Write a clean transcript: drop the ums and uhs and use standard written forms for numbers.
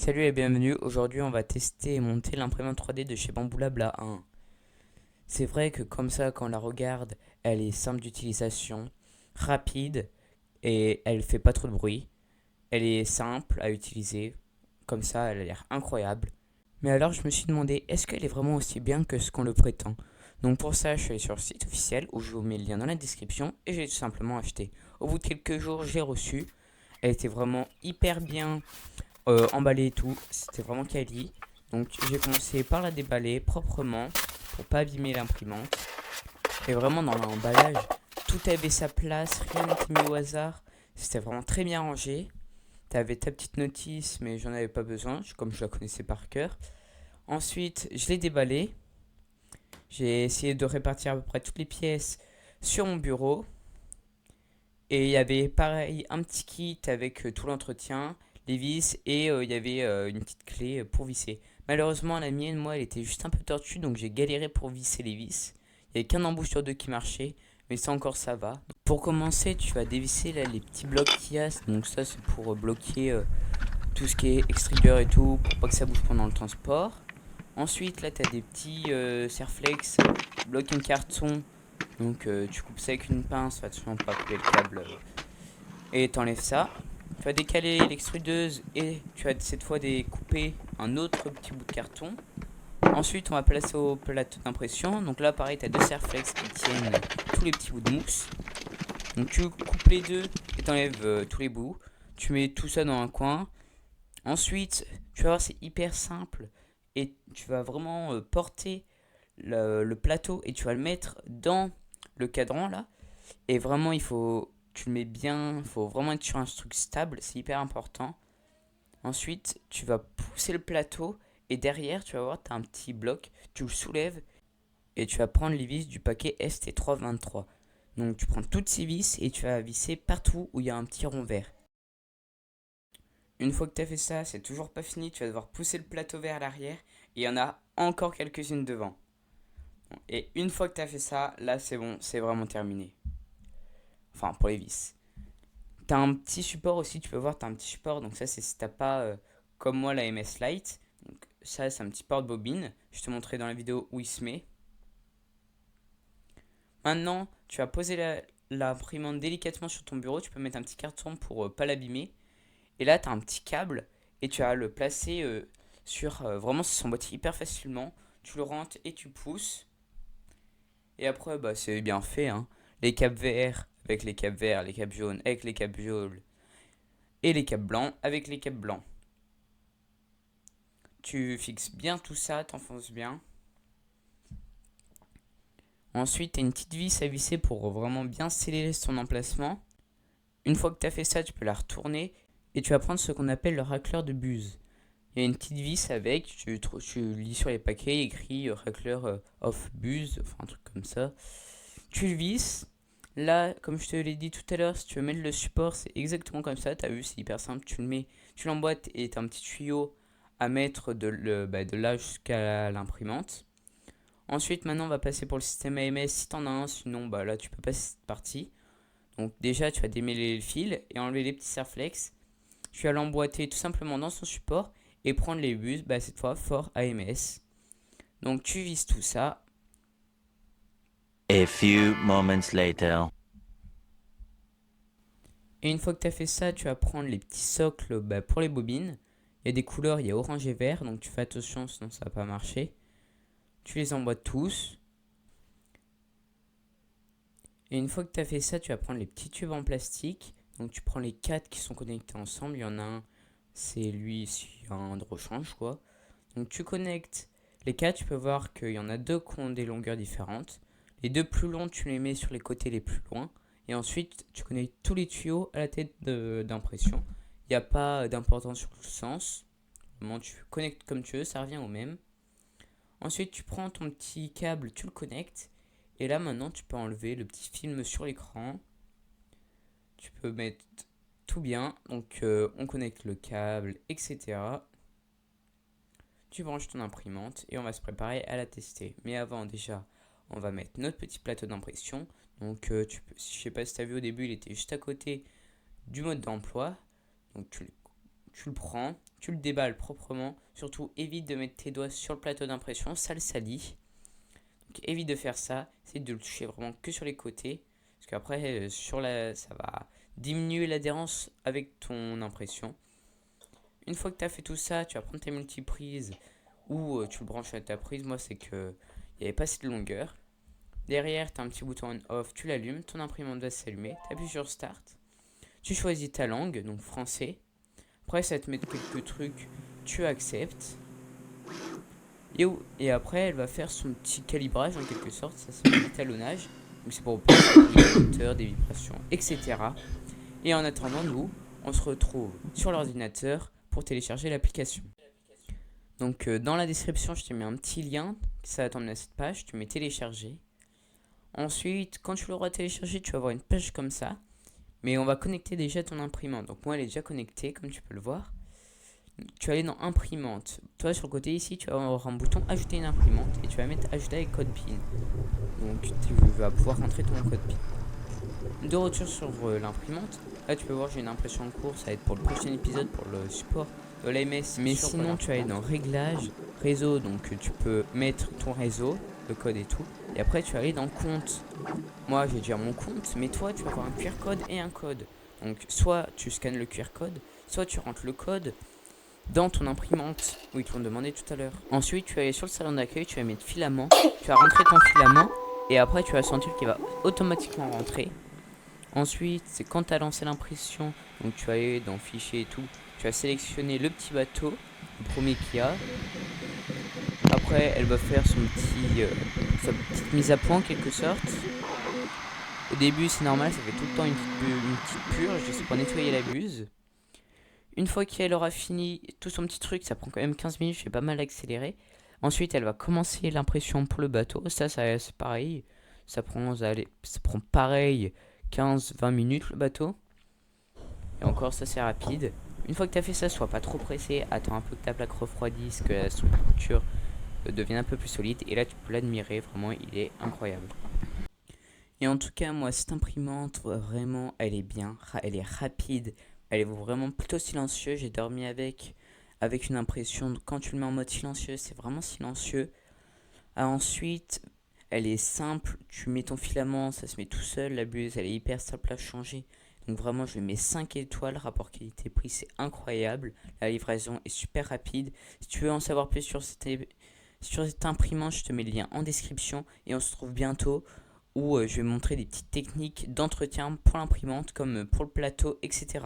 Salut et bienvenue, aujourd'hui on va tester et monter l'imprimante 3D de chez Bambu Lab la 1. C'est vrai que comme ça quand on la regarde, elle est simple d'utilisation, rapide et elle fait pas trop de bruit. Elle est simple à utiliser, comme ça elle a l'air incroyable. Mais alors je me suis demandé, est-ce qu'elle est vraiment aussi bien que ce qu'on le prétend? Donc pour ça je suis allé sur le site officiel où je vous mets le lien dans la description et j'ai tout simplement acheté. Au bout de quelques jours j'ai reçu, elle était vraiment hyper bien emballé et tout, c'était vraiment quali. Donc j'ai commencé par la déballer proprement pour pas abîmer l'imprimante. Et vraiment dans l'emballage, tout avait sa place, rien n'était mis au hasard. C'était vraiment très bien rangé. T'avais ta petite notice, mais j'en avais pas besoin, comme je la connaissais par cœur. Ensuite, je l'ai déballé. J'ai essayé de répartir à peu près toutes les pièces sur mon bureau. Et il y avait pareil un petit kit avec tout l'entretien, les vis et il y avait une petite clé pour visser. Malheureusement la mienne, moi, elle était juste un peu tortue donc j'ai galéré pour visser les vis. Il n'y avait qu'un embout sur deux qui marchait, mais ça encore ça va. Pour commencer, tu vas dévisser là, les petits blocs qu'il y a, donc ça c'est pour bloquer tout ce qui est extrudeur et tout, pour pas que ça bouge pendant le transport. Ensuite là tu as des petits serflex, bloquent un carton, donc tu coupes ça avec une pince, attention pas couper le câble et t'enlèves ça. Tu vas décaler l'extrudeuse et tu vas cette fois découper un autre petit bout de carton. Ensuite, on va placer au plateau d'impression. Donc là, pareil, tu as deux serflex qui tiennent tous les petits bouts de mousse. Donc tu coupes les deux et t'enlèves tous les bouts. Tu mets tout ça dans un coin. Ensuite, tu vas voir, c'est hyper simple. Et tu vas vraiment porter le plateau et tu vas le mettre dans le cadran là. Et vraiment, tu le mets bien, il faut vraiment être sur un truc stable, c'est hyper important. Ensuite, tu vas pousser le plateau et derrière, tu vas voir, tu as un petit bloc, tu le soulèves et tu vas prendre les vis du paquet ST323. Donc, tu prends toutes ces vis et tu vas visser partout où il y a un petit rond vert. Une fois que tu as fait ça, c'est toujours pas fini, tu vas devoir pousser le plateau vers l'arrière et il y en a encore quelques-unes devant. Et une fois que tu as fait ça, là c'est bon, c'est vraiment terminé. Enfin, pour les vis. T'as un petit support aussi, tu peux voir, t'as un petit support. Donc ça, c'est si t'as pas, comme moi, la MS Lite. Donc ça, c'est un petit porte-bobine. Je te montrerai dans la vidéo où il se met. Maintenant, tu vas poser l'imprimante délicatement sur ton bureau. Tu peux mettre un petit carton pour pas l'abîmer. Et là, t'as un petit câble et tu vas le placer sur... vraiment, ça s'emboîte hyper facilement. Tu le rentres et tu pousses. Et après, bah, c'est bien fait, hein. Les câbles verts avec les câbles verts, les câbles jaunes avec les câbles jaunes et les câbles blancs avec les câbles blancs. Tu fixes bien tout ça, t'enfonces bien. Ensuite, tu as une petite vis à visser pour vraiment bien sceller son emplacement. Une fois que tu as fait ça, tu peux la retourner et tu vas prendre ce qu'on appelle le racleur de buse. Il y a une petite vis avec, tu lis sur les paquets, écrit racleur off buse, enfin un truc comme ça. Tu le visses. Là, comme je te l'ai dit tout à l'heure, si tu veux mettre le support, c'est exactement comme ça. Tu as vu, c'est hyper simple. Tu le mets, tu l'emboîtes et tu as un petit tuyau à mettre de là jusqu'à l'imprimante. Ensuite, maintenant, on va passer pour le système AMS si t'en as un. Sinon, bah là, tu peux passer cette partie. Donc, déjà, tu vas démêler le fil et enlever les petits serflex. Tu vas l'emboîter tout simplement dans son support et prendre les bus, bah, cette fois, fort AMS. Donc, tu vises tout ça. A few moments later. Et une fois que tu as fait ça, tu vas prendre les petits socles bah, pour les bobines. Il y a des couleurs, il y a orange et vert, donc tu fais attention sinon ça va pas marcher. Tu les emboîtes tous. Et une fois que tu as fait ça, tu vas prendre les petits tubes en plastique. Donc tu prends les quatre qui sont connectés ensemble. Il y en a un, c'est lui ici, un de rechange quoi. Donc tu connectes les quatre, tu peux voir qu'il y en a deux qui ont des longueurs différentes. Les deux plus longs, tu les mets sur les côtés les plus loin. Et ensuite, tu connectes tous les tuyaux à la tête d'impression. Il n'y a pas d'importance sur le sens. Vraiment, tu connectes comme tu veux, ça revient au même. Ensuite, tu prends ton petit câble, tu le connectes. Et là, maintenant, tu peux enlever le petit film sur l'écran. Tu peux mettre tout bien. Donc, on connecte le câble, etc. Tu branches ton imprimante et on va se préparer à la tester. Mais avant, déjà, on va mettre notre petit plateau d'impression. Donc, je sais pas si tu as vu au début, il était juste à côté du mode d'emploi. Donc, tu le prends, tu le déballes proprement. Surtout, évite de mettre tes doigts sur le plateau d'impression, ça le salit. Donc, évite de faire ça. Essaye de le toucher vraiment que sur les côtés. Parce qu'après, ça va diminuer l'adhérence avec ton impression. Une fois que tu as fait tout ça, tu vas prendre tes multiprises ou tu le branches à ta prise. Moi, c'est que il n'y avait pas assez de longueur. Derrière, tu as un petit bouton on-off, tu l'allumes, ton imprimante va s'allumer. Tu appuies sur Start. Tu choisis ta langue, donc français. Après, ça va te mettre quelques trucs, tu acceptes. Et après, elle va faire son petit calibrage en quelque sorte. Ça, c'est un étalonnage. Donc, c'est pour des moteurs, des vibrations, etc. Et en attendant, nous, on se retrouve sur l'ordinateur pour télécharger l'application. Donc, dans la description, je te mets un petit lien. Ça va t'emmener à cette page. Tu mets télécharger. Ensuite, quand tu l'auras téléchargé, tu vas avoir une page comme ça. Mais on va connecter déjà ton imprimante. Donc moi, elle est déjà connectée, comme tu peux le voir. Tu vas aller dans imprimante. Toi, sur le côté ici, tu vas avoir un bouton ajouter une imprimante. Et tu vas mettre ajouter avec code PIN. Donc tu vas pouvoir rentrer ton code PIN. De retour sur l'imprimante. Là, tu peux voir, j'ai une impression en cours. Ça va être pour le prochain épisode, pour le support de l'AMS. Mais sinon, tu vas aller dans réglages, réseau. Donc tu peux mettre ton réseau, le code et tout. Et après, tu vas aller dans compte. Moi, j'ai déjà mon compte, mais toi, tu vas avoir un QR code et un code. Donc, soit tu scannes le QR code, soit tu rentres le code dans ton imprimante, où ils te l'ont demandé tout à l'heure. Ensuite, tu vas aller sur le salon d'accueil, tu vas mettre filament, tu vas rentrer ton filament, et après, tu vas sentir qu'il va automatiquement rentrer. Ensuite, c'est quand tu as lancé l'impression, donc tu vas aller dans fichier et tout, tu vas sélectionner le petit bateau, le premier qu'il y a. Après, elle va faire sa petite mise à point en quelque sorte. Au début, c'est normal, ça fait tout le temps une petite purge, c'est pour nettoyer la buse. Une fois qu'elle aura fini tout son petit truc, ça prend quand même 15 minutes, j'ai pas mal accéléré. Ensuite, elle va commencer l'impression pour le bateau. Ça c'est pareil. Ça prend pareil 15-20 minutes le bateau. Et encore, ça c'est rapide. Une fois que tu as fait ça, sois pas trop pressé. Attends un peu que ta plaque refroidisse, que la structure devienne un peu plus solide. Et là, tu peux l'admirer. Vraiment, il est incroyable. Et en tout cas, moi, cette imprimante, vraiment, elle est bien. Elle est rapide. Elle est vraiment plutôt silencieuse. J'ai dormi avec une impression. Quand tu le mets en mode silencieux, c'est vraiment silencieux. Ensuite, elle est simple. Tu mets ton filament, ça se met tout seul. La buse, elle est hyper simple à changer. Donc vraiment, je lui mets 5 étoiles. Rapport qualité-prix, c'est incroyable. La livraison est super rapide. Si tu veux en savoir plus sur cette imprimante, je te mets le lien en description. Et on se retrouve bientôt où je vais montrer des petites techniques d'entretien pour l'imprimante, comme pour le plateau, etc.